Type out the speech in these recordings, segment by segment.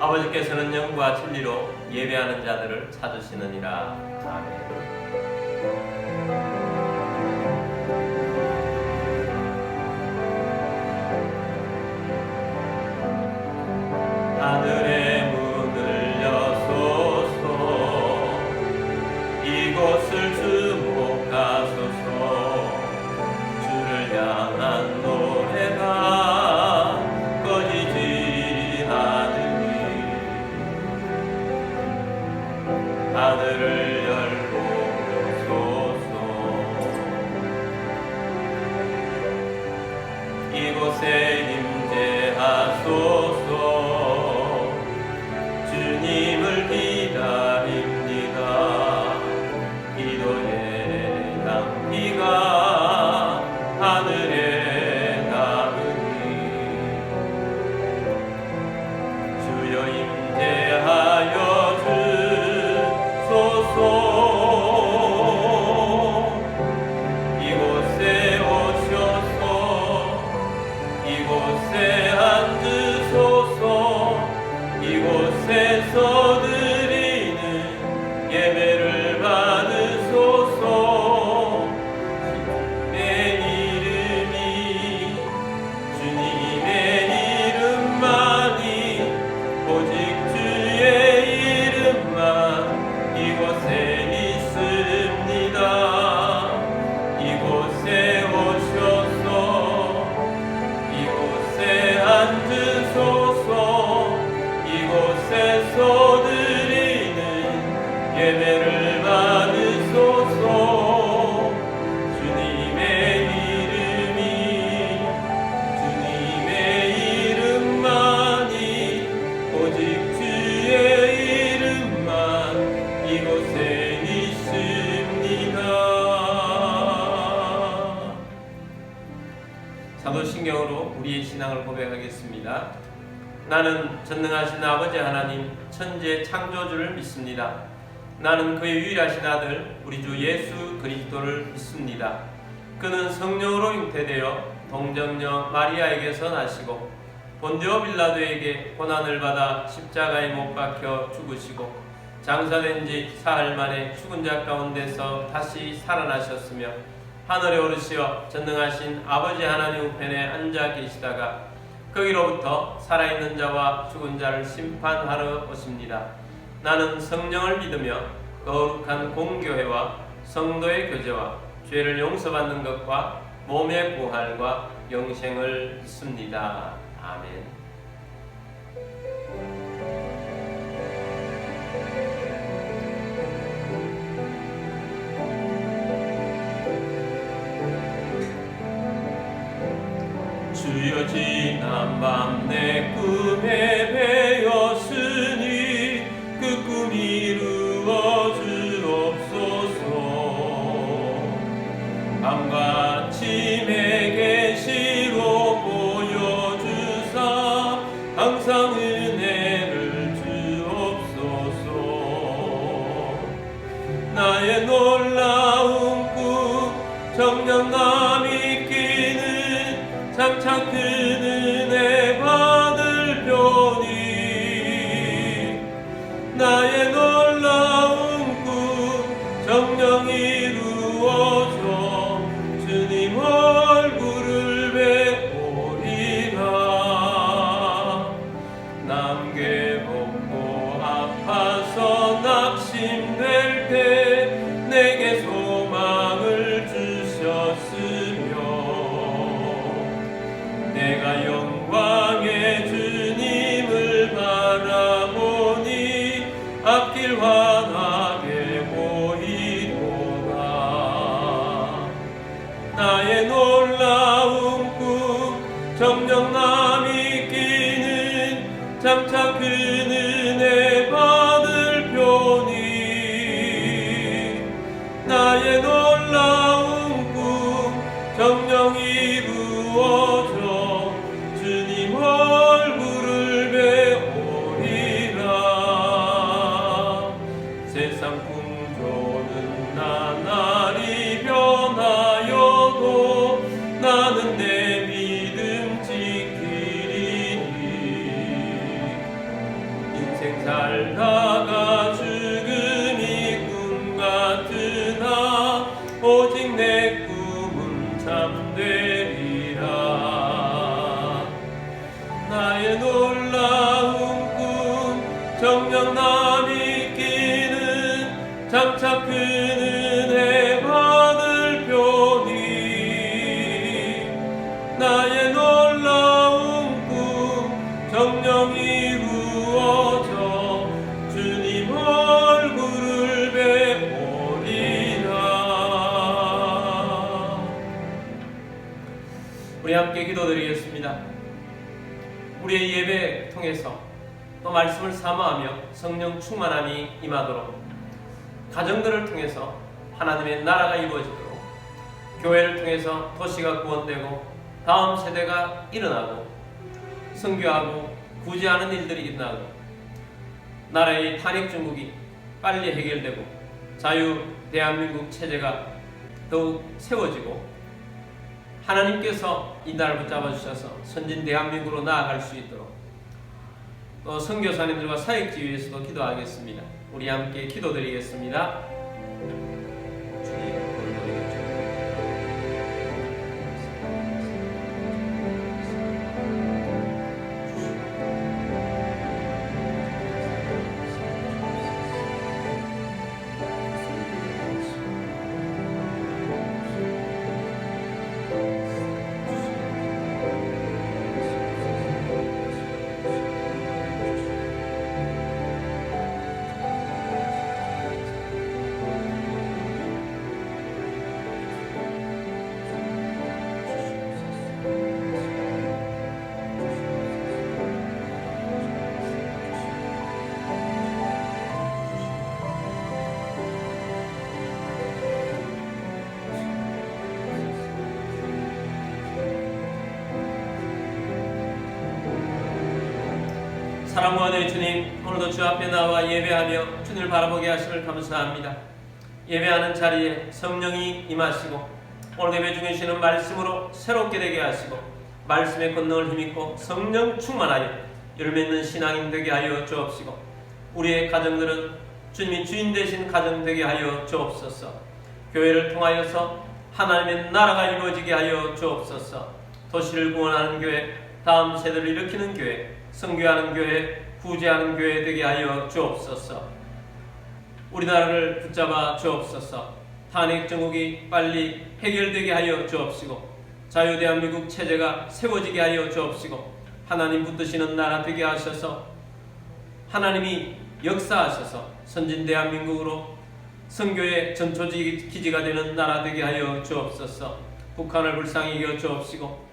아버지께서는 영과 진리로 예배하는 자들을 찾으시느니라. 아멘. 하늘의 문을 여소서, 이곳을 주목하소서. 주를 향한 노래가 꺼지지 않으니 하늘을 열고 오소서. 이곳에 임재하소서. 주님을 기다립니다. 기도의 향기가 하늘에 닿으니 주여 임재하여 주소서. 이곳에 오셔서 이곳에 앉으소서. 이곳에서 드리는 예배를 받으소서. 주님의 이름만이, 오직 주의 이름만 이곳에 있습니다. 이곳에 오셔서 이곳에 앉으소서. 이곳에서 드리는 예배를 받으소서. 주님의 이름만이, 오직 주의 이름만 이곳에 있습니다. 사도신경으로 우리의 신앙을 고백하겠습니다. 나는 전능하신 아버지 하나님 천지의 창조주를 믿습니다. 나는 그의 유일하신 아들 우리 주 예수 그리스도를 믿습니다. 그는 성령으로 잉태되어 동정녀 마리아에게서 나시고 본디오 빌라도에게 고난을 받아 십자가에 못 박혀 죽으시고 장사된 지 사흘 만에 죽은 자 가운데서 다시 살아나셨으며 하늘에 오르시어 전능하신 아버지 하나님 우편에 앉아 계시다가 거기로부터 살아있는 자와 죽은 자를 심판하러 오십니다. 나는 성령을 믿으며 거룩한 공교회와 성도의 교제와 죄를 용서받는 것과 몸의 부활과 영생을 믿습니다. 아멘. 주여 지난 밤 내 꿈에 배었으니 그 꿈 이루어 주옵소서. 밤과 아침에 계시로 보여주사 항상 은혜를 주옵소서. 나의 놀라운 꿈 정녕 남이 끼는 장차 큰 은혜 받을 편이 나의 놀라운 꿈 정녕 이루어져 주님 얼굴을 뵈오리라. 남게 먹고 아파서 낙심될 때 내게 소망을 주셨으며 내가 영광의 주님을 바라보니 앞길 환하게 보이도다. 나의 놀라운 꿈 정녕 남이 끼는 장차 큰 은혜 받을 편이 나의 놀라운 꿈 정녕 이루어져 주님 얼굴을 뵈오리라. 세상 풍조는 나날이 변하여도 나는 내 믿음 지키리니 참되리라. 나의 놀라운 꿈 정녕 남이 끼는 장차 큰 은혜 받을 표니 나의 놀라운 꿈 정녕 이루어져 주님 얼굴을 뵙으리라. 우리 함께 기도드리겠습니다. 우리의 예배 통해서 또 말씀을 사모하며 성령 충만함이 임하도록, 가정들을 통해서 하나님의 나라가 이루어지도록, 교회를 통해서 도시가 구원되고 다음 세대가 일어나고 선교하고 구제하는 일들이 일어나고 나라의 탄핵 중국이 빨리 해결되고 자유 대한민국 체제가 더욱 세워지고 하나님께서 이 나라를 붙잡아 주셔서 선진 대한민국으로 나아갈 수 있도록, 또 선교사님들과 사역지 위해서도 기도하겠습니다. 우리 함께 기도드리겠습니다. 사랑과 은혜의 주님, 오늘도 주 앞에 나와 예배하며 주님을 바라보게 하심을 감사합니다. 예배하는 자리에 성령이 임하시고 오늘 예배 중에 주시는 말씀으로 새롭게 되게 하시고 말씀의 권능을 힘입고 성령 충만하여 열매있는 신앙인 되게 하여 주옵시고, 우리의 가정들은 주님이 주인 되신 가정 되게 하여 주옵소서. 교회를 통하여서 하나님의 나라가 이루어지게 하여 주옵소서. 도시를 구원하는 교회, 다음 세대를 일으키는 교회, 선교하는 교회, 구제하는 교회 되게 하여 주옵소서. 우리나라를 붙잡아 주옵소서. 탄핵 정국이 빨리 해결되게 하여 주옵시고 자유 대한민국 체제가 세워지게 하여 주옵시고 하나님 붙드시는 나라 되게 하셔서 하나님이 역사하셔서 선진 대한민국으로 선교의 전초기지가 되는 나라 되게 하여 주옵소서. 북한을 불쌍히 이겨 주옵시고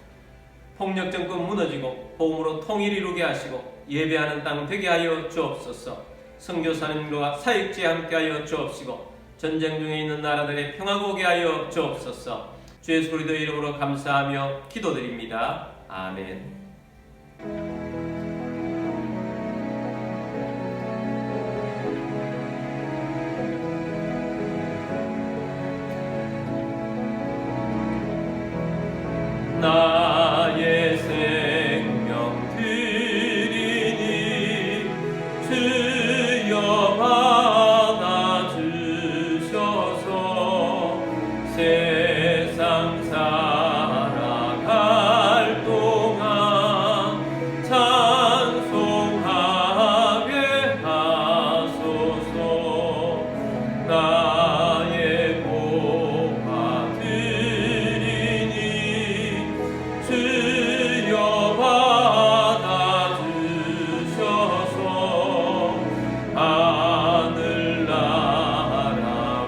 폭력 정권 무너지고 복음으로 통일 이루게 하시고 예배하는 땅 되게 하여 주옵소서. 선교사님과 사역지에 함께 하여 주옵시고 전쟁 중에 있는 나라들의 평화가 오게 하여 주옵소서. 주 예수 그리스도 이름으로 감사하며 기도드립니다. 아멘. 나의 생명 드리니 주여 받아주셔서 세상 살아갈 동안 찬송하게 하소서. 나의 고화 드리니 주여 받아주셔서 하늘나라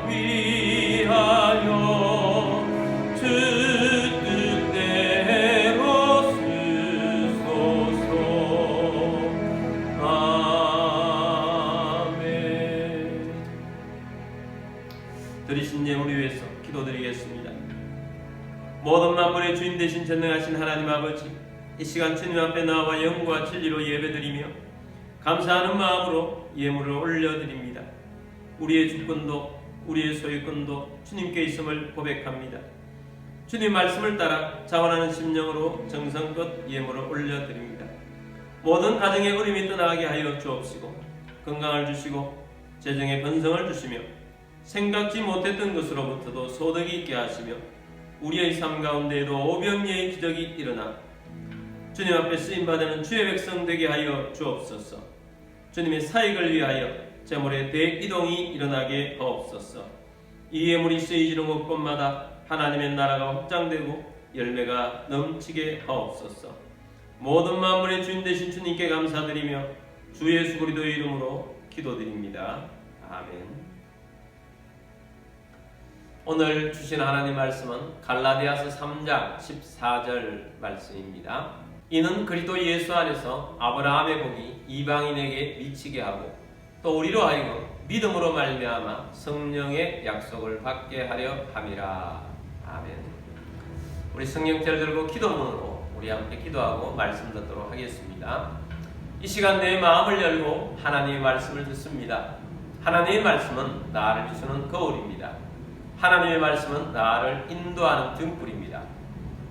위하여 주 뜻대로 쓰소서. 아멘. 들으신 예물을 위해서 기도드리겠습니다. 모든 만물의 주인 되신 전능하신 하나님 아버지, 이 시간 주님 앞에 나와 영과 진리로 예배드리며 감사하는 마음으로 예물을 올려드립니다. 우리의 주권도 우리의 소유권도 주님께 있음을 고백합니다. 주님 말씀을 따라 자원하는 심령으로 정성껏 예물을 올려드립니다. 모든 가정의 어려움이 떠나게 하여 주옵시고 건강을 주시고 재정의 번성을 주시며 생각지 못했던 것으로부터도 소득이 있게 하시며 우리의 삶 가운데에도 오병이의 기적이 일어나 주님 앞에 쓰임받는 주의 백성 되게 하여 주옵소서. 주님의 사역을 위하여 재물의 대이동이 일어나게 하옵소서. 이 예물이 쓰이지는 곳곳마다 하나님의 나라가 확장되고 열매가 넘치게 하옵소서. 모든 만물의 주인 되신 주님께 감사드리며 주 예수 그리스도의 이름으로 기도드립니다. 아멘. 오늘 주신 하나님 말씀은 갈라디아서 3장 14절 말씀입니다. 이는 그리스도 예수 안에서 아브라함의 복이 이방인에게 미치게 하고 또 우리로 하여금 믿음으로 말미암아 성령의 약속을 받게 하려 함이라. 아멘. 우리 성령절 들고 기도문으로 우리 함께 기도하고 말씀 듣도록 하겠습니다. 이 시간 내 마음을 열고 하나님의 말씀을 듣습니다. 하나님의 말씀은 나를 비추는 거울입니다. 하나님의 말씀은 나를 인도하는 등불입니다.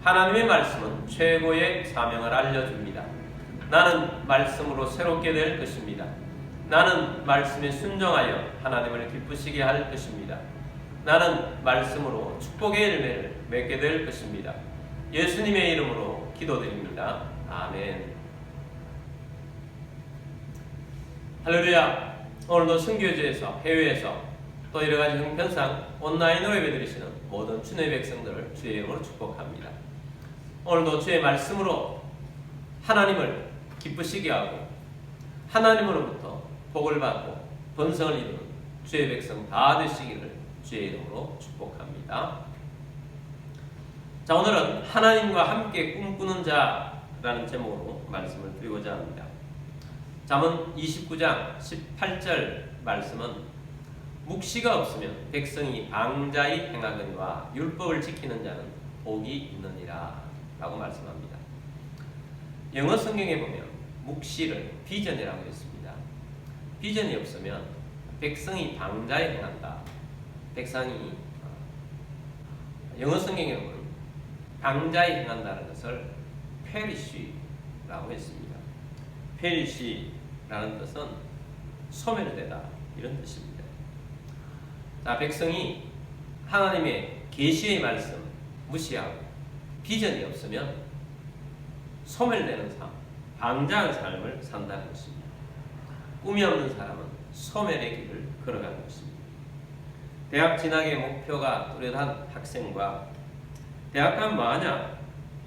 하나님의 말씀은 최고의 사명을 알려줍니다. 나는 말씀으로 새롭게 될 것입니다. 나는 말씀에 순종하여 하나님을 기쁘시게 할 것입니다. 나는 말씀으로 축복의 열매를 맺게 될 것입니다. 예수님의 이름으로 기도드립니다. 아멘. 할렐루야. 오늘도 선교지에서 해외에서 또 여러가지 형편상 온라인으로 예배드리시는 모든 주의 백성들을 주의 이름으로 축복합니다. 오늘도 주의 말씀으로 하나님을 기쁘시게 하고 하나님으로부터 복을 받고 번성을 이루는 주의 백성 다 되시기를 주의 이름으로 축복합니다. 자, 오늘은 하나님과 함께 꿈꾸는 자라는 제목으로 말씀을 드리고자 합니다. 잠언 29장 18절 말씀은 묵시가 없으면 백성이 방자히 행하거니와 율법을 지키는 자는 복이 있느니라 라고 말씀합니다. 영어 성경에 보면 묵시를 비전이라고 했습니다. 비전이 없으면 백성이 방자히 행한다. 백성이 영어 성경에 보면 방자히 행한다는 것을 페리시라고 했습니다. 페리시라는 뜻은 소멸되다 이런 뜻입니다. 자, 백성이 하나님의 계시의 말씀 무시하고 비전이 없으면 소멸되는 삶, 방자한 삶을 산다는 것입니다. 꿈이 없는 사람은 소멸의 길을 걸어가는 것입니다. 대학 진학의 목표가 뚜렷한 학생과 대학 가면 뭐하냐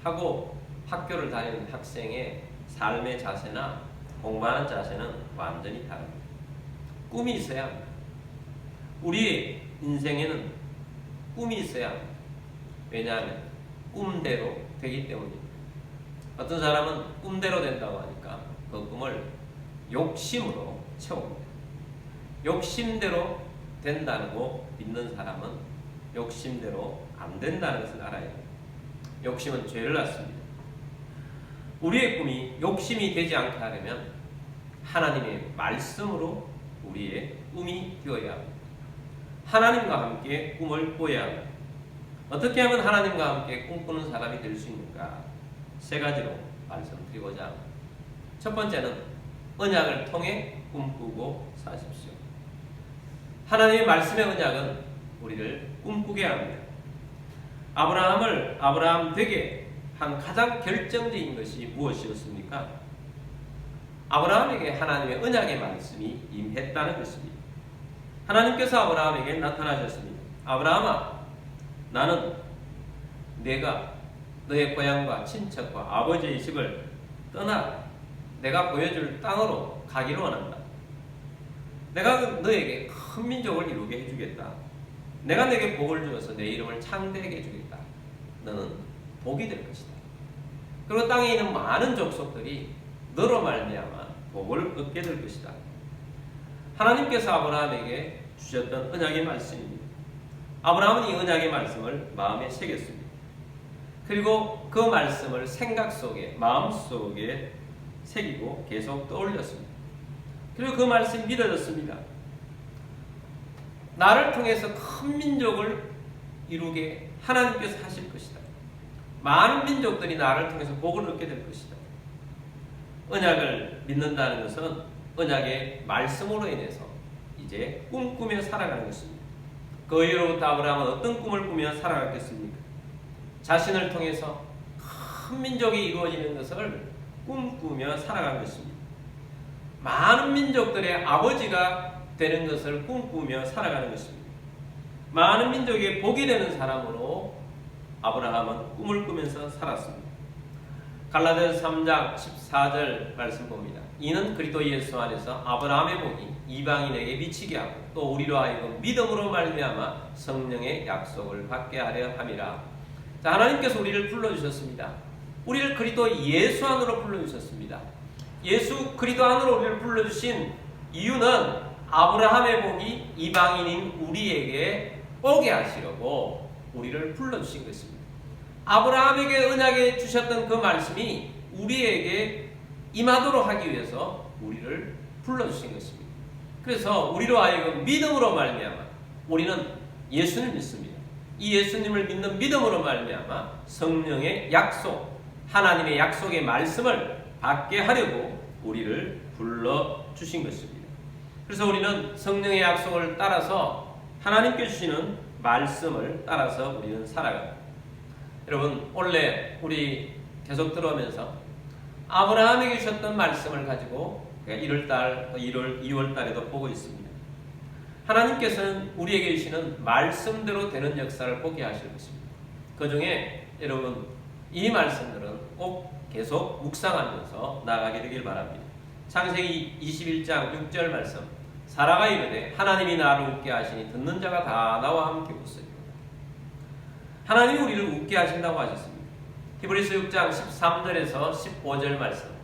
하고 학교를 다니는 학생의 삶의 자세나 공부하는 자세는 완전히 다릅니다. 꿈이 있어야 합니다. 우리의 인생에는 꿈이 있어야 합니다. 왜냐하면 꿈대로 되기 때문입니다. 어떤 사람은 꿈대로 된다고 하니까 그 꿈을 욕심으로 채웁니다. 욕심대로 된다고 믿는 사람은 욕심대로 안 된다는 것을 알아야 합니다. 욕심은 죄를 낳습니다. 우리의 꿈이 욕심이 되지 않게 하려면 하나님의 말씀으로 우리의 꿈이 되어야 합니다. 하나님과 함께 꿈을 꿔야 합니다. 어떻게 하면 하나님과 함께 꿈꾸는 사람이 될 수 있는가? 세 가지로 말씀드리고자 합니다. 첫 번째는 언약을 통해 꿈꾸고 사십시오. 하나님의 말씀의 언약은 우리를 꿈꾸게 합니다. 아브라함을 아브라함 되게 한 가장 결정적인 것이 무엇이었습니까? 아브라함에게 하나님의 언약의 말씀이 임했다는 것입니다. 하나님께서 아브라함에게 나타나셨습니다. 아브라함아, 나는 내가 너의 고향과 친척과 아버지의 집을 떠나 내가 보여줄 땅으로 가기를 원한다. 내가 너에게 큰 민족을 이루게 해주겠다. 내가 내게 복을 주어서 내 이름을 창대하게 해주겠다. 너는 복이 될 것이다. 그리고 땅에 있는 많은 족속들이 너로 말미암아 복을 얻게 될 것이다. 하나님께서 아브라함에게 주셨던 언약의 말씀입니다. 아브라함은 이 언약의 말씀을 마음에 새겼습니다. 그리고 그 말씀을 생각 속에, 마음 속에 새기고 계속 떠올렸습니다. 그리고 그 말씀이 믿어졌습니다. 나를 통해서 큰 민족을 이루게 하나님께서 하실 것이다. 많은 민족들이 나를 통해서 복을 얻게 될 것이다. 언약을 믿는다는 것은 언약의 말씀으로 인해서 이제 꿈꾸며 살아가는 것입니다. 그 이후로부터 아브라함은 어떤 꿈을 꾸며 살아갔겠습니까? 자신을 통해서 큰 민족이 이루어지는 것을 꿈꾸며 살아간 것입니다. 많은 민족들의 아버지가 되는 것을 꿈꾸며 살아가는 것입니다. 많은 민족의 복이 되는 사람으로 아브라함은 꿈을 꾸면서 살았습니다. 갈라디아서 3장 14절 말씀 봅니다. 이는 그리스도 예수 안에서 아브라함의 복이 이방인에게 미치게 하고 또 우리로 하여금 믿음으로 말미암아 성령의 약속을 받게 하려 함이라. 자, 하나님께서 우리를 불러주셨습니다. 우리를 그리스도 예수 안으로 불러주셨습니다. 예수 그리스도 안으로 우리를 불러주신 이유는 아브라함의 복이 이방인인 우리에게 오게 하시려고 우리를 불러주신 것입니다. 아브라함에게 언약에 주셨던 그 말씀이 우리에게 임하도록 하기 위해서 우리를 불러주신 것입니다. 그래서 우리로 하여금 믿음으로 말미암아 우리는 예수를 믿습니다. 이 예수님을 믿는 믿음으로 말미암아 성령의 약속, 하나님의 약속의 말씀을 받게 하려고 우리를 불러주신 것입니다. 그래서 우리는 성령의 약속을 따라서 하나님께 주시는 말씀을 따라서 우리는 살아갑니다. 여러분, 원래 우리 계속 들어오면서 아브라함에게 주셨던 말씀을 가지고 1월달, 2월달에도 보고 있습니다. 하나님께서는 우리에게 주시는 말씀대로 되는 역사를 보게 하실 것입니다. 그 중에 여러분 이 말씀들은 꼭 계속 묵상하면서 나아가게 되길 바랍니다. 창세기 21장 6절 말씀, 사라가 이르되 하나님이 나를 웃게 하시니 듣는 자가 다 나와 함께 웃으리로다. 하나님이 우리를 웃게 하신다고 하셨습니다. 히브리서 6장 13절에서 15절 말씀,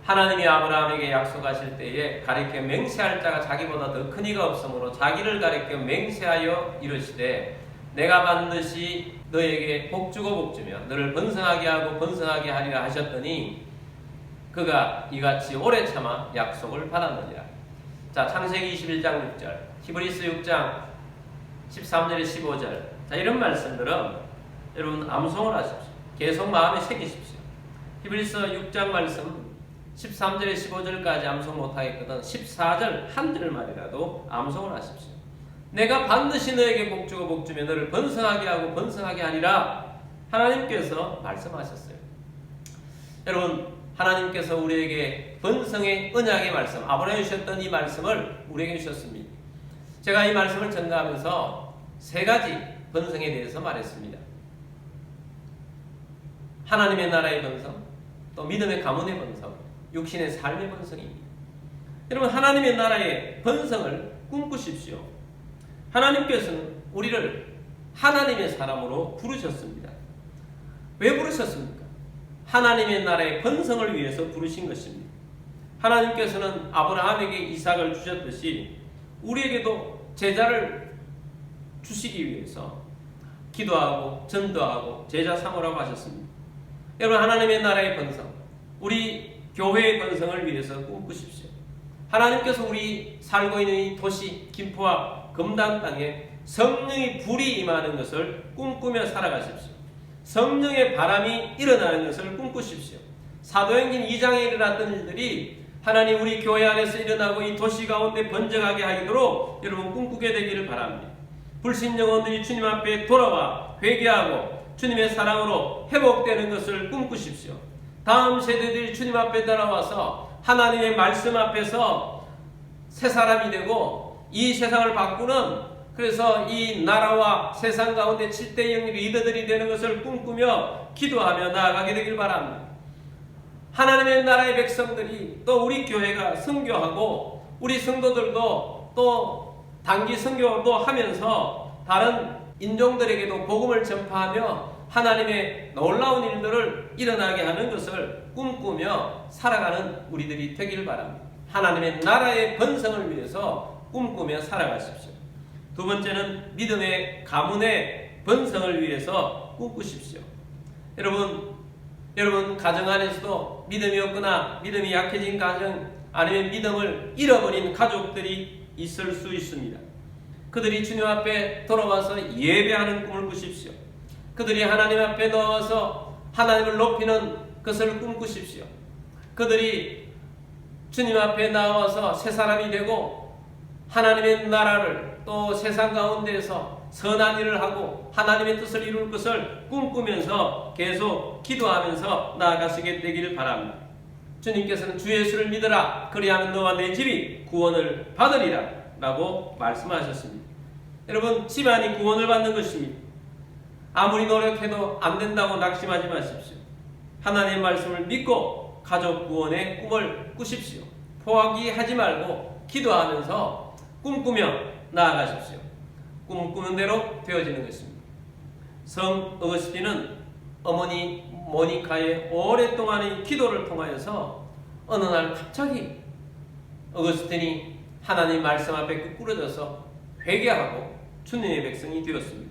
하나님이 아브라함에게 약속하실 때에 가리켜 맹세할 자가 자기보다 더 큰 이가 없으므로 자기를 가리켜 맹세하여 이르시되 내가 반드시 너에게 복주고 복주며 너를 번성하게 하고 번성하게 하리라 하셨더니 그가 이같이 오래 참아 약속을 받았느니라. 자, 창세기 21장 6절, 히브리서 6장 13절에 15절. 자, 이런 말씀들은 여러분 암송을 하십시오. 계속 마음에 새기십시오. 히브리서 6장 말씀 13절에 15절까지 암송 못하겠거든 14절 한 절만이라도 암송을 하십시오. 내가 반드시 너에게 복주고 복주며 너를 번성하게 하고 번성하게 하리라 하나님께서 말씀하셨어요. 여러분, 하나님께서 우리에게 번성의 언약의 말씀, 아브라함에 주셨던 이 말씀을 우리에게 주셨습니다. 제가 이 말씀을 전가하면서 세 가지 번성에 대해서 말했습니다. 하나님의 나라의 번성, 또 믿음의 가문의 번성, 육신의 삶의 번성입니다. 여러분, 하나님의 나라의 번성을 꿈꾸십시오. 하나님께서는 우리를 하나님의 사람으로 부르셨습니다. 왜 부르셨습니까? 하나님의 나라의 번성을 위해서 부르신 것입니다. 하나님께서는 아브라함에게 이삭을 주셨듯이 우리에게도 제자를 주시기 위해서 기도하고 전도하고 제자 삼으라고 하셨습니다. 여러분, 하나님의 나라의 번성, 우리 교회의 번성을 위해서 꿈꾸십시오. 하나님께서 우리 살고 있는 이 도시 김포와 금단 땅에 성령의 불이 임하는 것을 꿈꾸며 살아가십시오. 성령의 바람이 일어나는 것을 꿈꾸십시오. 사도행전 2장에 일어났던 일들이 하나님 우리 교회 안에서 일어나고 이 도시 가운데 번져가게 하도록 여러분 꿈꾸게 되기를 바랍니다. 불신 영혼들이 주님 앞에 돌아와 회개하고 주님의 사랑으로 회복되는 것을 꿈꾸십시오. 다음 세대들이 주님 앞에 따라와서 하나님의 말씀 앞에서 새 사람이 되고 이 세상을 바꾸는, 그래서 이 나라와 세상 가운데 7대 영리 리더들이 되는 것을 꿈꾸며 기도하며 나아가게 되길 바랍니다. 하나님의 나라의 백성들이, 또 우리 교회가 선교하고 우리 성도들도 또 단기 선교도 하면서 다른 인종들에게도 복음을 전파하며 하나님의 놀라운 일들을 일어나게 하는 것을 꿈꾸며 살아가는 우리들이 되기를 바랍니다. 하나님의 나라의 번성을 위해서 꿈꾸며 살아가십시오. 두 번째는 믿음의 가문의 번성을 위해서 꿈꾸십시오. 여러분 가정 안에서도 믿음이 없거나 믿음이 약해진 가정, 아니면 믿음을 잃어버린 가족들이 있을 수 있습니다. 그들이 주님 앞에 돌아와서 예배하는 꿈을 꾸십시오. 그들이 하나님 앞에 나와서 하나님을 높이는 것을 꿈꾸십시오. 그들이 주님 앞에 나와서 새 사람이 되고 하나님의 나라를 또 세상 가운데에서 선한 일을 하고 하나님의 뜻을 이룰 것을 꿈꾸면서 계속 기도하면서 나아가시게 되기를 바랍니다. 주님께서는 주 예수를 믿어라. 그리하면 너와 내 집이 구원을 받으리라 라고 말씀하셨습니다. 여러분, 집안이 구원을 받는 것입니다. 아무리 노력해도 안 된다고 낙심하지 마십시오. 하나님의 말씀을 믿고 가족 구원의 꿈을 꾸십시오. 포기하지 말고 기도하면서 꿈꾸며 나아가십시오. 꿈꾸는 대로 되어지는 것입니다. 성 어거스틴은 어머니 모니카의 오랫동안의 기도를 통하여서 어느 날 갑자기 어거스틴이 하나님 말씀 앞에 꿇어져서 회개하고 주님의 백성이 되었습니다.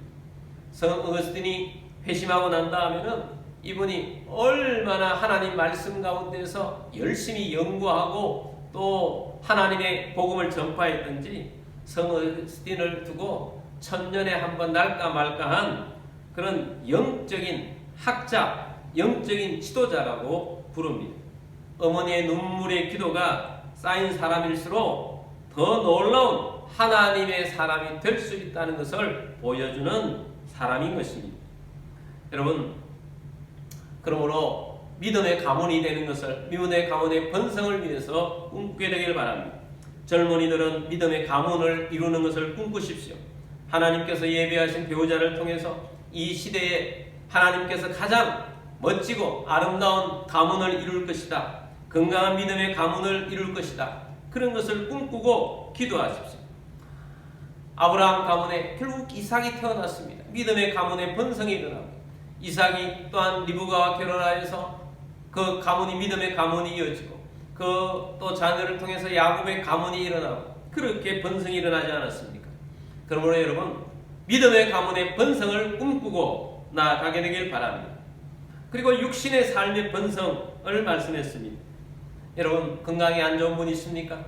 성 어거스틴이 회심하고 난 다음에는 이분이 얼마나 하나님 말씀 가운데서 열심히 연구하고 또 하나님의 복음을 전파했던지 성 어거스틴을 두고 천년에 한 번 날까 말까한 그런 영적인 학자, 영적인 지도자라고 부릅니다. 어머니의 눈물의 기도가 쌓인 사람일수록 더 놀라운 하나님의 사람이 될 수 있다는 것을 보여주는 사람인 것입니다. 여러분, 그러므로 믿음의 가문이 되는 것을, 믿음의 가문의 번성을 위해서 꿈꾸게 되길 바랍니다. 젊은이들은 믿음의 가문을 이루는 것을 꿈꾸십시오. 하나님께서 예비하신 배우자를 통해서 이 시대에 하나님께서 가장 멋지고 아름다운 가문을 이룰 것이다. 건강한 믿음의 가문을 이룰 것이다. 그런 것을 꿈꾸고 기도하십시오. 아브라함 가문에 결국 이삭이 태어났습니다. 믿음의 가문의 번성이 일어나고 이삭이 또한 리브가와 결혼하여서 그 가문이 믿음의 가문이 이어지고 그 또 자녀를 통해서 야곱의 가문이 일어나고 그렇게 번성이 일어나지 않았습니까? 그러므로 여러분, 믿음의 가문의 번성을 꿈꾸고 나아가게 되길 바랍니다. 그리고 육신의 삶의 번성을 말씀했습니다. 여러분, 건강이 안 좋은 분 있습니까?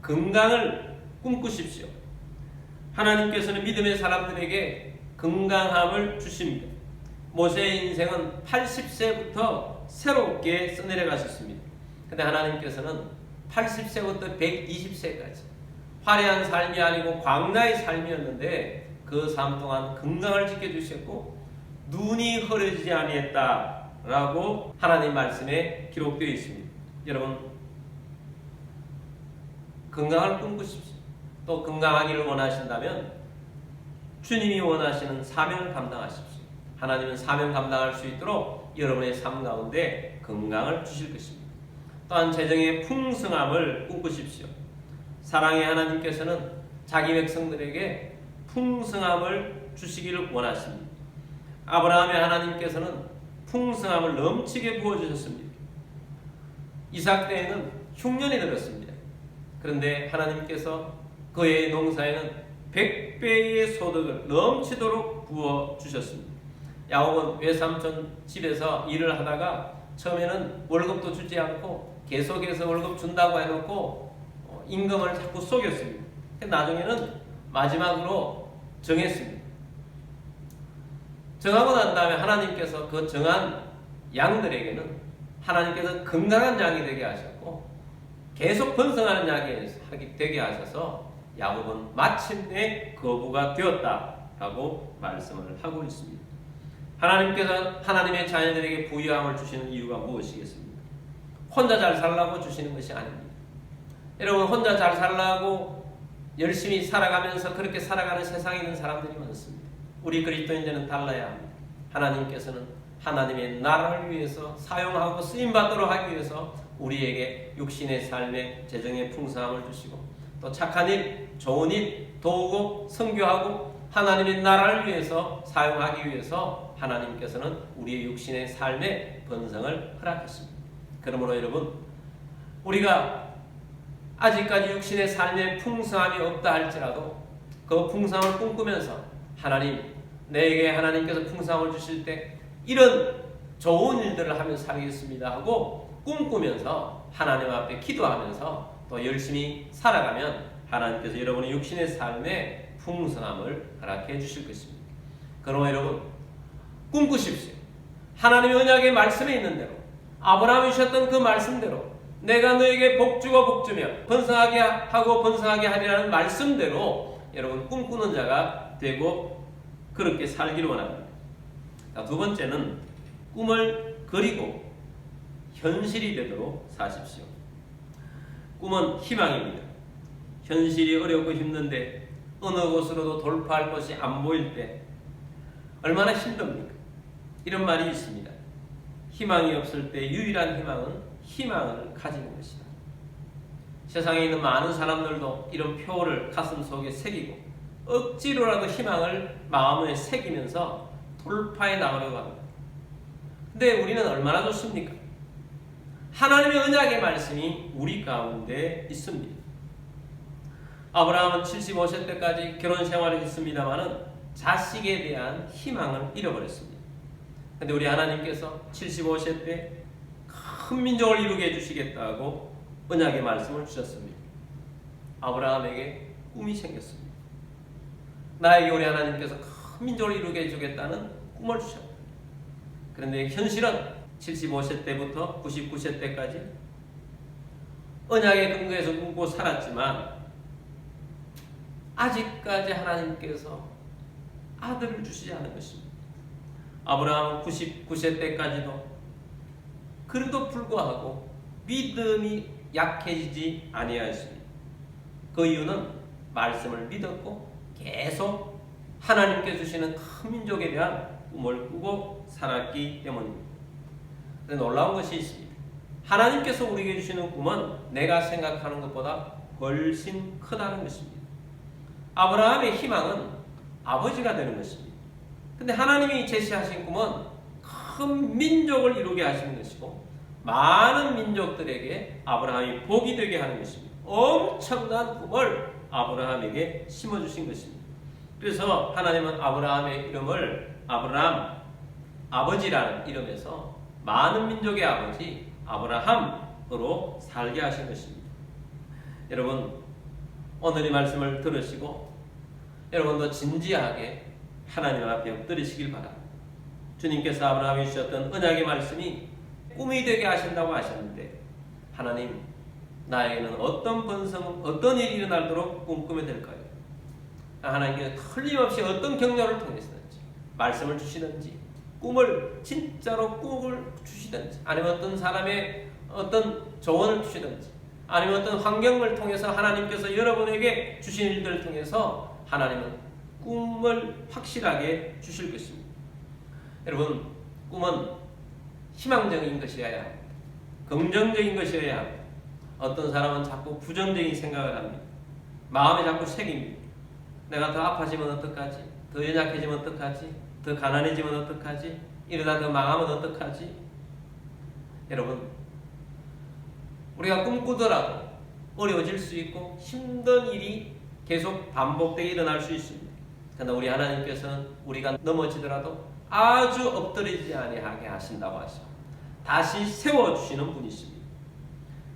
건강을 꿈꾸십시오. 하나님께서는 믿음의 사람들에게 건강함을 주십니다. 모세의 인생은 80세부터 새롭게 써내려 가셨습니다. 근데 하나님께서는 80세부터 120세까지 화려한 삶이 아니고 광야의 삶이었는데 그 삶 동안 건강을 지켜주셨고 눈이 흐려지지 아니했다라고 하나님 말씀에 기록되어 있습니다. 여러분, 건강을 꿈꾸십시오. 또 건강하기를 원하신다면 주님이 원하시는 사명을 감당하십시오. 하나님은 사명 감당할 수 있도록 여러분의 삶 가운데 건강을 주실 것입니다. 또한 재정의 풍성함을 꿈꾸십시오. 사랑의 하나님께서는 자기 백성들에게 풍성함을 주시기를 원하십니다. 아브라함의 하나님께서는 풍성함을 넘치게 부어주셨습니다. 이삭 때에는 흉년이 들었습니다. 그런데 하나님께서 그의 농사에는 100배의 소득을 넘치도록 부어주셨습니다. 야곱은 외삼촌 집에서 일을 하다가 처음에는 월급도 주지 않고 계속해서 월급 준다고 해놓고 임금을 자꾸 속였습니다. 나중에는 마지막으로 정했습니다. 정하고 난 다음에 하나님께서 그 정한 양들에게는 하나님께서 건강한 양이 되게 하셨고 계속 번성하는 양이 되게 하셔서 야곱은 마침내 거부가 되었다라고 말씀을 하고 있습니다. 하나님께서 하나님의 자녀들에게 부유함을 주시는 이유가 무엇이겠습니까? 혼자 잘 살라고 주시는 것이 아닙니다. 여러분, 혼자 잘 살라고 열심히 살아가면서 그렇게 살아가는 세상에 있는 사람들이 많습니다. 우리 그리스도인들은 달라야 합니다. 하나님께서는 하나님의 나라를 위해서 사용하고 쓰임받도록 하기 위해서 우리에게 육신의 삶의 재정의 풍성함을 주시고 또 착한 일, 좋은 일 도우고 선교하고 하나님의 나라를 위해서 사용하기 위해서 하나님께서는 우리의 육신의 삶의 번성을 허락했습니다. 그러므로 여러분, 우리가 아직까지 육신의 삶의 풍성함이 없다 할지라도 그 풍성함을 꿈꾸면서 하나님, 내게 하나님께서 풍성함을 주실 때 이런 좋은 일들을 하면서 살겠습니다 하고 꿈꾸면서 하나님 앞에 기도하면서 또 열심히 살아가면 하나님께서 여러분의 육신의 삶에 풍성함을 허락해 주실 것입니다. 그러므로 여러분, 꿈꾸십시오. 하나님의 언약의 말씀에 있는 대로 아브라함이 주셨던 그 말씀대로 내가 너에게 복주고 복주며 번성하게 하고 번성하게 하리라는 말씀대로 여러분 꿈꾸는 자가 되고 그렇게 살기를 원합니다. 자, 두 번째는 꿈을 그리고 현실이 되도록 사십시오. 꿈은 희망입니다. 현실이 어렵고 힘든데 어느 곳으로도 돌파할 것이 안 보일 때 얼마나 힘듭니까? 이런 말이 있습니다. 희망이 없을 때 유일한 희망은 희망을 가지는 것이다. 세상에 있는 많은 사람들도 이런 표를 가슴 속에 새기고 억지로라도 희망을 마음에 새기면서 돌파해 나가려고 합니다. 근데 우리는 얼마나 좋습니까? 하나님의 언약의 말씀이 우리 가운데 있습니다. 아브라함은 75세 때까지 결혼 생활을 했습니다마는 자식에 대한 희망을 잃어버렸습니다. 근데 우리 하나님께서 75세 때 큰 민족을 이루게 해주시겠다고 언약의 말씀을 주셨습니다. 아브라함에게 꿈이 생겼습니다. 나에게 우리 하나님께서 큰 민족을 이루게 해주겠다는 꿈을 주셨습니다. 그런데 현실은 75세 때부터 99세 때까지 언약의 근거에서 꿈꾸고 살았지만 아직까지 하나님께서 아들을 주시지 않은 것입니다. 아브라함은 99세 때까지도 그래도 불구하고 믿음이 약해지지 아니하였습니다. 그 이유는 말씀을 믿었고 계속 하나님께 주시는 큰 민족에 대한 꿈을 꾸고 살았기 때문입니다. 그런데 놀라운 것이 있습니다. 하나님께서 우리에게 주시는 꿈은 내가 생각하는 것보다 훨씬 크다는 것입니다. 아브라함의 희망은 아버지가 되는 것입니다. 근데 하나님이 제시하신 꿈은 큰 민족을 이루게 하시는 것이고 많은 민족들에게 아브라함이 복이 되게 하는 것입니다. 엄청난 꿈을 아브라함에게 심어주신 것입니다. 그래서 하나님은 아브라함의 이름을 아브라함, 아버지라는 이름에서 많은 민족의 아버지 아브라함으로 살게 하신 것입니다. 여러분, 오늘 이 말씀을 들으시고 여러분도 진지하게 하나님 앞에 엎드리시길 바랍니다. 주님께서 아브라함에 주셨던 언약의 말씀이 꿈이 되게 하신다고 하셨는데 하나님, 나에게는 어떤 번성, 어떤 일이 일어나도록 꿈꾸면 될까요? 하나님께서 틀림없이 어떤 경로를 통해서든지 말씀을 주시든지 꿈을 진짜로 꿈을 주시든지 아니면 어떤 사람의 어떤 조언을 주시든지 아니면 어떤 환경을 통해서 하나님께서 여러분에게 주신 일들을 통해서 하나님은 꿈을 확실하게 주실 것입니다. 여러분, 꿈은 희망적인 것이어야 합니다. 긍정적인 것이어야 합니다. 어떤 사람은 자꾸 부정적인 생각을 합니다. 마음에 자꾸 새깁니다. 내가 더 아파지면 어떡하지? 더 연약해지면 어떡하지? 더 가난해지면 어떡하지? 이러다 더 망하면 어떡하지? 여러분, 우리가 꿈꾸더라도 어려워질 수 있고 힘든 일이 계속 반복되게 일어날 수 있습니다. 그러나 우리 하나님께서는 우리가 넘어지더라도 아주 엎드리지 아니하게 하신다고 하시고 다시 세워주시는 분이십니다.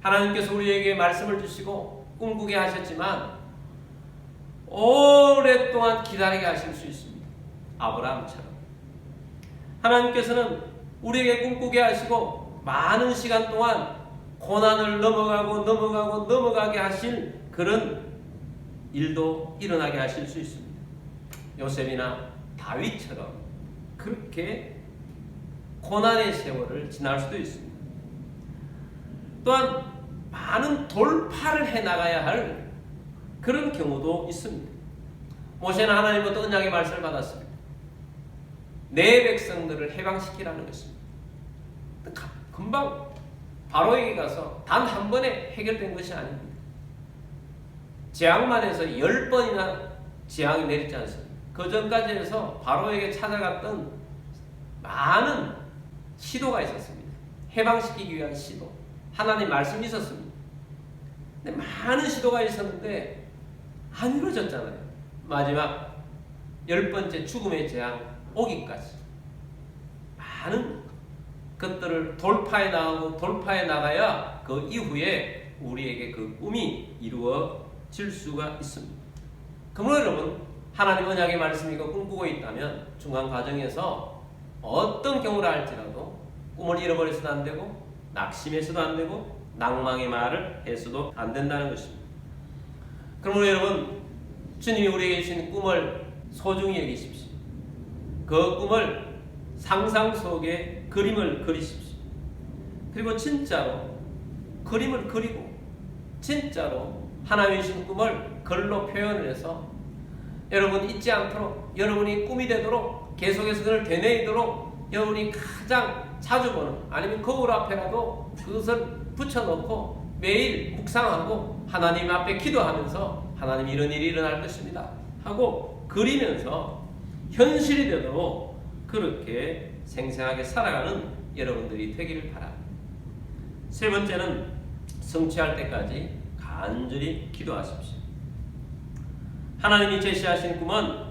하나님께서 우리에게 말씀을 주시고 꿈꾸게 하셨지만 오랫동안 기다리게 하실 수 있습니다. 아브라함처럼 하나님께서는 우리에게 꿈꾸게 하시고 많은 시간 동안 고난을 넘어가게 하실 그런 일도 일어나게 하실 수 있습니다. 요셉이나 다윗처럼 그렇게 고난의 세월을 지날 수도 있습니다. 또한 많은 돌파를 해나가야 할 그런 경우도 있습니다. 모세는 하나님부터 언약의 말씀을 받았습니다. 내 백성들을 해방시키라는 것입니다. 금방 바로에게 가서 단 한 번에 해결된 것이 아닙니다. 재앙만 해서 10번이나 재앙이 내리지 않습니다. 그 전까지 해서 바로에게 찾아갔던 많은 시도가 있었습니다. 해방시키기 위한 시도. 하나님 말씀이 있었습니다. 근데 많은 시도가 있었는데 안 이루어졌잖아요. 마지막 10번째 죽음의 재앙 오기까지 많은 것들을 돌파해 나가야 그 이후에 우리에게 그 꿈이 이루어질 수가 있습니다. 그러므로 여러분, 하나님 언약의 말씀이고 꿈꾸고 있다면 중간 과정에서 어떤 경우를 할지라도 꿈을 잃어버려서도 안 되고 낙심해서도 안 되고 낭망의 말을 해서도 안 된다는 것입니다. 그러므로 여러분, 주님이 우리에게 주신 꿈을 소중히 여기십시오. 그 꿈을 상상 속에 그림을 그리십시오. 그리고 진짜로 그림을 그리고 진짜로 하나님이 주신 꿈을 글로 표현을 해서 여러분 잊지 않도록, 여러분이 꿈이 되도록, 계속해서 그걸 되뇌이도록 여러분이 가장 자주 보는, 아니면 거울 앞에라도 그것을 붙여놓고 매일 묵상하고 하나님 앞에 기도하면서 하나님 이런 일이 일어날 것입니다 하고 그리면서 현실이 되도록 그렇게 생생하게 살아가는 여러분들이 되기를 바랍니다. 세 번째는 성취할 때까지 간절히 기도하십시오. 하나님이 제시하신 꿈은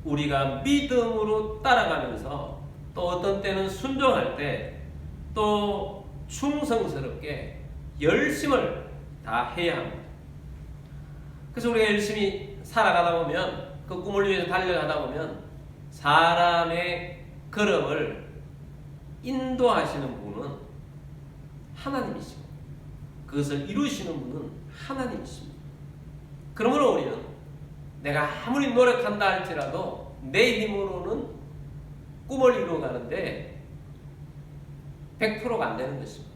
우리가 믿음으로 따라가면서 또 어떤 때는 순종할 때 또 충성스럽게 열심을 다 해야 합니다. 그래서 우리가 열심히 살아가다 보면, 그 꿈을 위해서 달려가다 보면 사람의 걸음을 인도하시는 분은 하나님이시고 그것을 이루시는 분은 하나님이십니다. 그러므로 우리는 내가 아무리 노력한다 할지라도 내 힘으로는 꿈을 이루어가는데 100%가 안 되는 것입니다.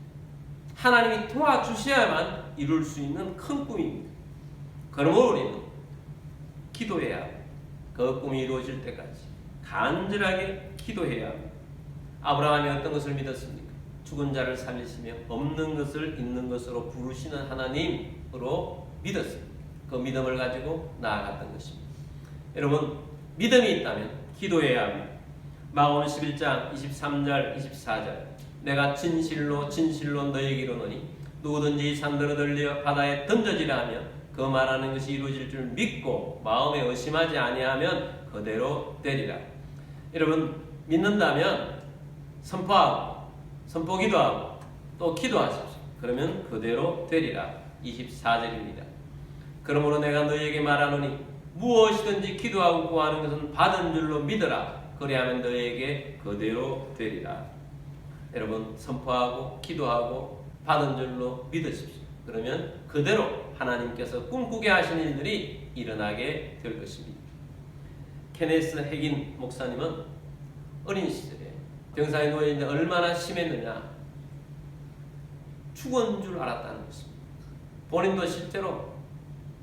하나님이 도와주셔야만 이룰 수 있는 큰 꿈입니다. 그러므로 우리는 기도해야 합니다. 그 꿈이 이루어질 때까지 간절하게 기도해야 합니다. 아브라함이 어떤 것을 믿었습니까? 죽은 자를 살리시며 없는 것을 있는 것으로 부르시는 하나님으로 믿었습니다. 그 믿음을 가지고 나아갔던 것입니다. 여러분, 믿음이 있다면 기도해야 합니다. 마가복음 11장 23절 24절 내가 진실로 진실로 너희에게 이르노니 누구든지 이 산들을 들려 바다에 던져지라 하면 그 말하는 것이 이루어질 줄 믿고 마음에 의심하지 아니하면 그대로 되리라. 여러분, 믿는다면 선포하고 선포기도하고 또 기도하십시오. 그러면 그대로 되리라. 24절입니다. 그러므로 내가 너희에게 말하노니 무엇이든지 기도하고 구하는 것은 받은 줄로 믿으라. 그리하면 너희에게 그대로 되리라. 여러분, 선포하고 기도하고 받은 줄로 믿으십시오. 그러면 그대로 하나님께서 꿈꾸게 하시는 일들이 일어나게 될 것입니다. 케네스 핵인 목사님은 어린 시절에 병상에 누워있는데 얼마나 심했느냐, 죽은 줄 알았다는 것입니다. 본인도 실제로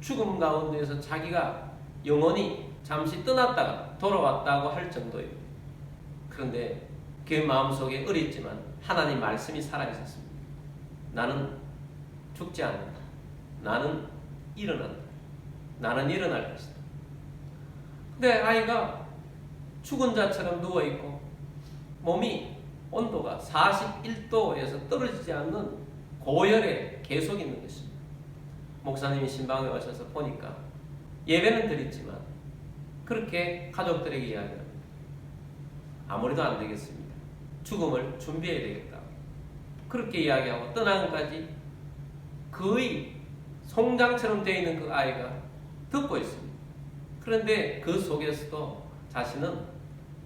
죽음 가운데에서 자기가 영혼이 잠시 떠났다가 돌아왔다고 할 정도예요. 그런데 그 마음속에 어렸지만 하나님 말씀이 살아있었습니다. 나는 죽지 않는다. 나는 일어난다. 나는 일어날 것이다. 근데 아이가 죽은 자처럼 누워있고 몸이 온도가 41도에서 떨어지지 않는 고열에 계속 있는 것입니다. 목사님이 신방에 오셔서 보니까 예배는 드렸지만 그렇게 가족들에게 이야기합니다. 아무래도 안 되겠습니다. 죽음을 준비해야 되겠다. 그렇게 이야기하고 떠나기까지 거의 송장처럼 되어 있는 그 아이가 듣고 있습니다. 그런데 그 속에서도 자신은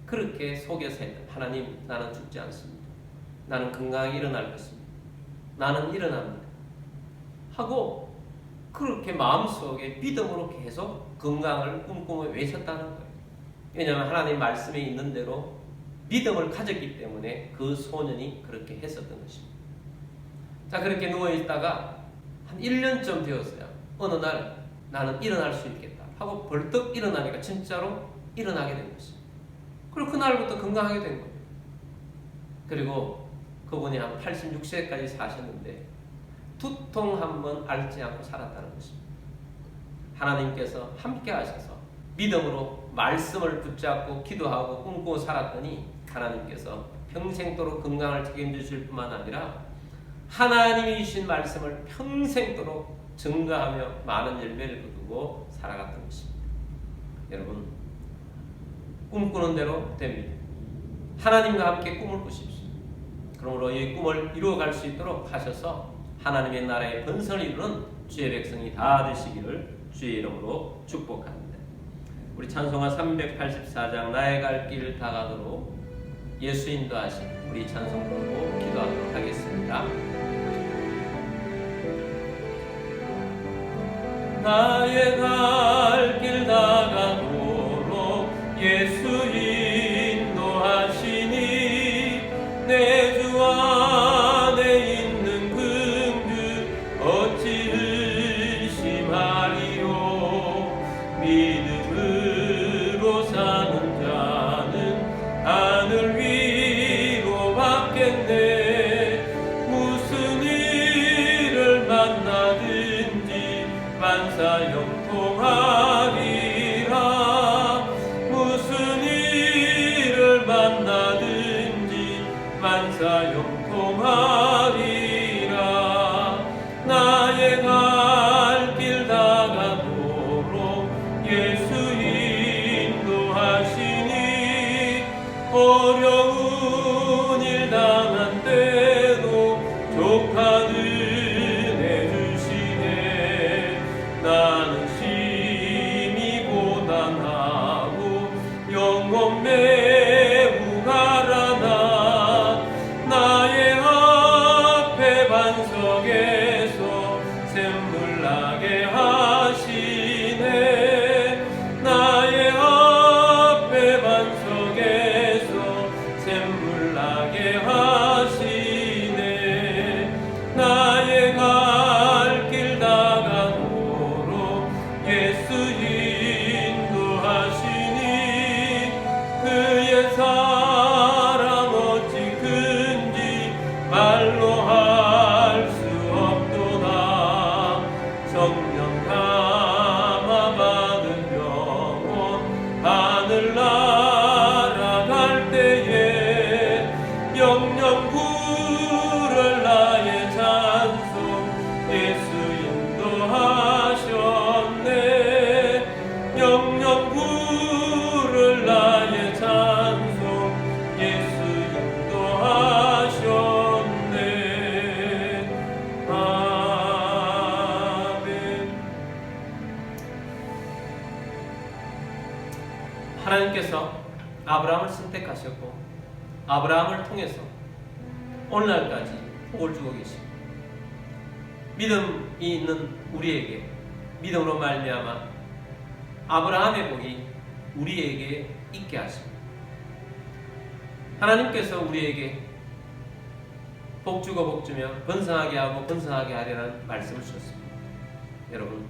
그렇게 속에서 하나님, 나는 죽지 않습니다. 나는 건강하게 일어날 것입니다. 나는 일어납니다. 하고 그렇게 마음속에 믿음으로 계속 건강을 꿈꾸며 외쳤다는 거예요. 왜냐하면 하나님 말씀에 있는 대로 믿음을 가졌기 때문에 그 소년이 그렇게 했었던 것입니다. 자, 그렇게 누워있다가 한 1년쯤 되었어요. 어느 날 나는 일어날 수 있겠다 하고 벌떡 일어나니까 진짜로 일어나게 된 것입니다. 그리고 그날부터 건강하게 된 거예요. 그리고 그분이 한 86세까지 사셨는데 두통 한 번 앓지 않고 살았다는 것입니다. 하나님께서 함께 하셔서 믿음으로 말씀을 붙잡고 기도하고 꿈꾸고 살았더니 하나님께서 평생도록 건강을 책임지실 뿐만 아니라 하나님이 주신 말씀을 평생도록 증거하며 많은 열매를 거두고 살아갔던 것입니다. 여러분, 꿈꾸는 대로 됩니다. 하나님과 함께 꿈을 꾸십시오. 그러므로 이 꿈을 이루어갈 수 있도록 하셔서 하나님의 나라의 번성을 이루는 주의 백성이 다 되시기를 주의 이름으로 축복합니다. 우리 찬송가 384장 나의 갈 길 다가도록 예수 인도하신 우리 찬송 부르고 기도하도록 하겠습니다. 나의 갈 길 다가도록 예수 인도하신 내가 영통하리라. 나의 갈 길 다가도록 예수 인도하시니 어려운 일 당한 때도 조카들 내주시네. 나는 심히 고단하고 영혼 매우 가라나. 나의 앞에 반석에서 샘물 나게 하시네. 나의 앞에 반석에서 샘물 나게 하시네. 나의 갈 길 다가도록 예수 인도하시니 그의 사랑 어찌 큰지 말로 할 수 없도다. 성령 감화 받은 영혼 하늘 날아갈 때에 영영 부를 나의 찬송 예수 인도하셨네. 영영 부를 나의 찬송 예수 인도하셨네. 아멘. 하나님께서 아브라함을 선택하셨고 아브라함을 통해서 오늘날까지 복을 주고 계십니다. 믿음이 있는 우리에게 믿음으로 말미암아 아브라함의 복이 우리에게 있게 하십니다. 하나님께서 우리에게 복 주고 복 주며 번성하게 하고 번성하게 하리라는 말씀을 주셨습니다. 여러분,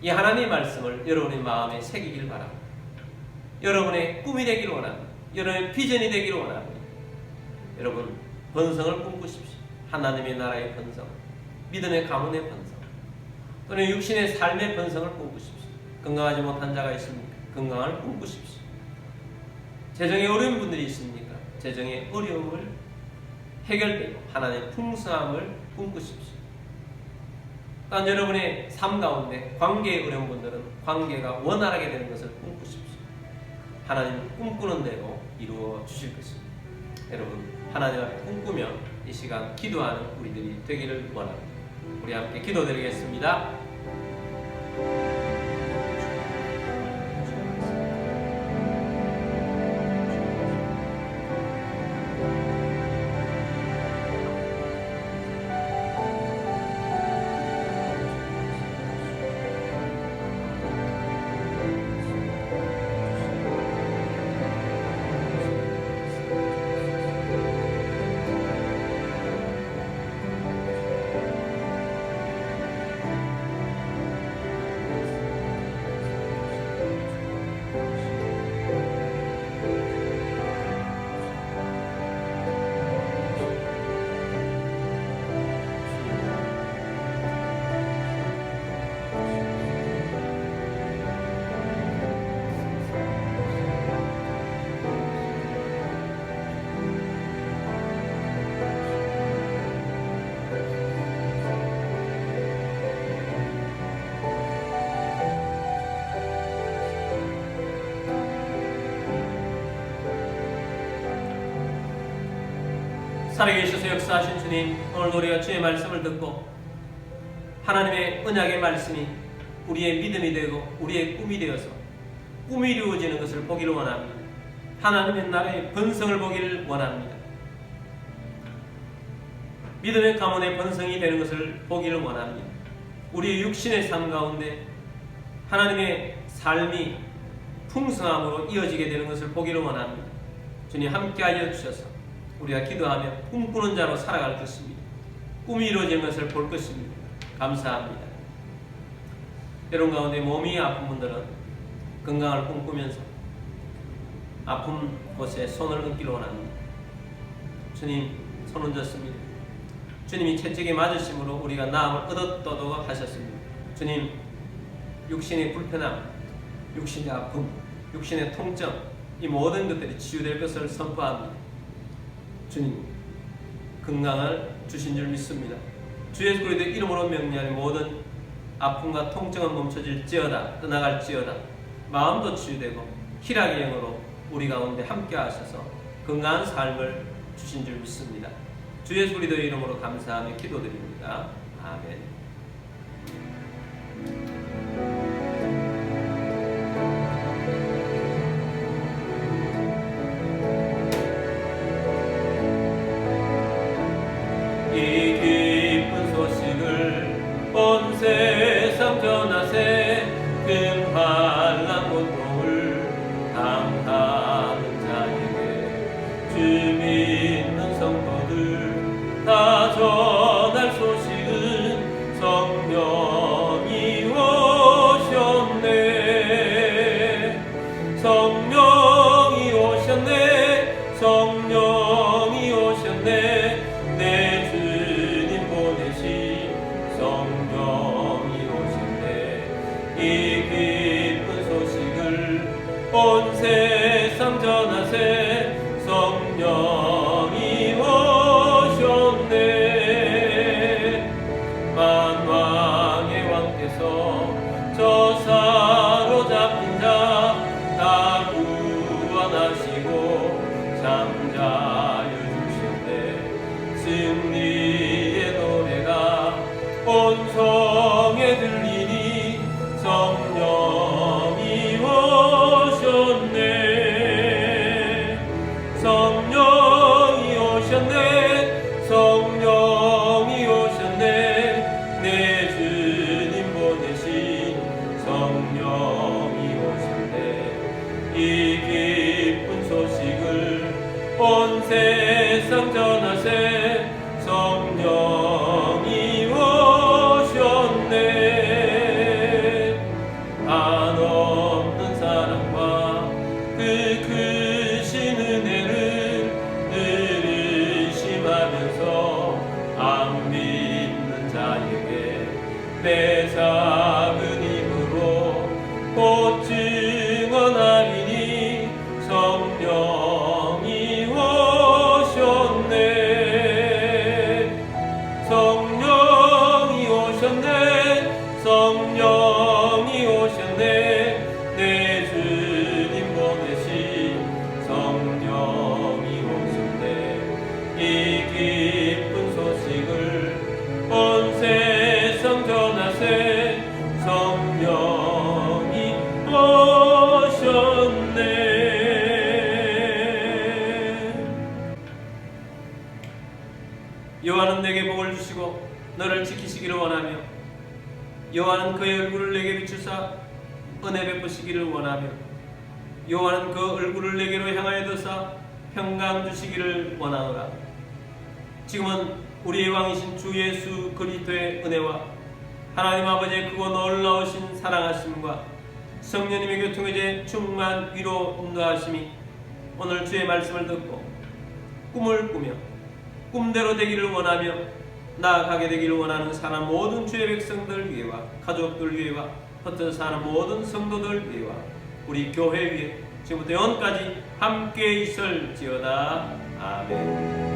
이 하나님의 말씀을 여러분의 마음에 새기길 바랍니다. 여러분의 꿈이 되기를 원합니다. 여러분의 비전이 되기를 원합니다. 여러분, 번성을 꿈꾸십시오. 하나님의 나라의 번성, 믿음의 가문의 번성, 또는 육신의 삶의 번성을 꿈꾸십시오. 건강하지 못한 자가 있습니까? 건강을 꿈꾸십시오. 재정에 어려운 분들이 있습니까? 재정의 어려움을 해결되고 하나님의 풍성함을 꿈꾸십시오. 또한 여러분의 삶 가운데 관계에 어려운 분들은 관계가 원활하게 되는 것을 꿈꾸십시오. 하나님 꿈꾸는 대로 이루어 주실 것입니다. 여러분, 하나님 앞에 꿈꾸며 이 시간 기도하는 우리들이 되기를 원합니다. 우리 함께 기도드리겠습니다. 살아계셔서 역사하신 주님, 오늘도 우리가 주의 말씀을 듣고 하나님의 언약의 말씀이 우리의 믿음이 되고 우리의 꿈이 되어서 꿈이 이루어지는 것을 보기를 원합니다. 하나님의 나라의 번성을 보기를 원합니다. 믿음의 가문의 번성이 되는 것을 보기를 원합니다. 우리의 육신의 삶 가운데 하나님의 삶이 풍성함으로 이어지게 되는 것을 보기를 원합니다. 주님 함께하여 주셔서 우리가 기도하며 꿈꾸는 자로 살아갈 것입니다. 꿈이 이루어지는 것을 볼 것입니다. 감사합니다. 여러분 가운데 몸이 아픈 분들은 건강을 꿈꾸면서 아픈 곳에 손을 얹기를 원합니다. 주님, 손 얹었습니다. 주님이 채찍에 맞으심으로 우리가 나음을 얻었도록 하셨습니다. 주님, 육신의 불편함, 육신의 아픔, 육신의 통증, 이 모든 것들이 치유될 것을 선포합니다. 주님, 건강을 주신 줄 믿습니다. 주 예수 그리스도 이름으로 명령하니 모든 아픔과 통증은 멈춰질지어다, 떠나갈지어다. 마음도 치유되고 희락의 영으로 우리 가운데 함께 하셔서 건강한 삶을 주신 줄 믿습니다. 주 예수 그리스도의 이름으로 감사하며 기도드립니다. 아멘. 이 기쁜 소식을 온 세상 전하세. 큰 고통을 당하는 자에게 주 믿는 성도들 다 전할 소식은 성령이 오셨네. 성령이 오셨네. 성령이 오셨네. 내 주님 보내신 성령이 오셨네. 이 기쁜 소식을 온 세상 전하세. 성령이 오셨네. 만왕의 왕께서 저 사로잡힌 자 다 구원하시고 잠자여 주셨네. 승리의 노래가 온 성에 들리니 성령이 오셨네. 성령이 오셨네. 성령이 오셨네. 내 주님 보내신 성령이 오셨네. 이 기쁜 소식을 온 세상 전하세. 성령이 오셨네. 한없는 사랑과 그 크신 은혜를 늘 의심하면서 안 믿는 자에게 내 작은 힘으로 곧 증언하리니 성령이 오셨네. 성령이 오셨네. 성령이 오셨네. 내 주님 보내신 성령이 오셨네. 이 기쁜 소식을 온 세상 전하세. 성령이 오셨네. 여호와는 내게 복을 주시고 너를 지키시기를 원하며 여호와는 그의 얼굴을 내게 비추사 은혜 베푸시기를 원하며 여호와는 그 얼굴을 내게로 향하여 드사 평강 주시기를 원하노라. 지금은 우리의 왕이신 주 예수 그리스도의 은혜와 하나님 아버지의 크고 놀라우신 사랑하심과 성령님의 교통의 충만 위로 인도하심이 오늘 주의 말씀을 듣고 꿈을 꾸며 꿈대로 되기를 원하며 나아가게 되기를 원하는 사람 모든 주의 백성들 위에와 가족들 위에와 흩어져 모든 성도들 위에와 우리 교회 위에 지금부터 영원까지 함께 있을지어다. 아멘.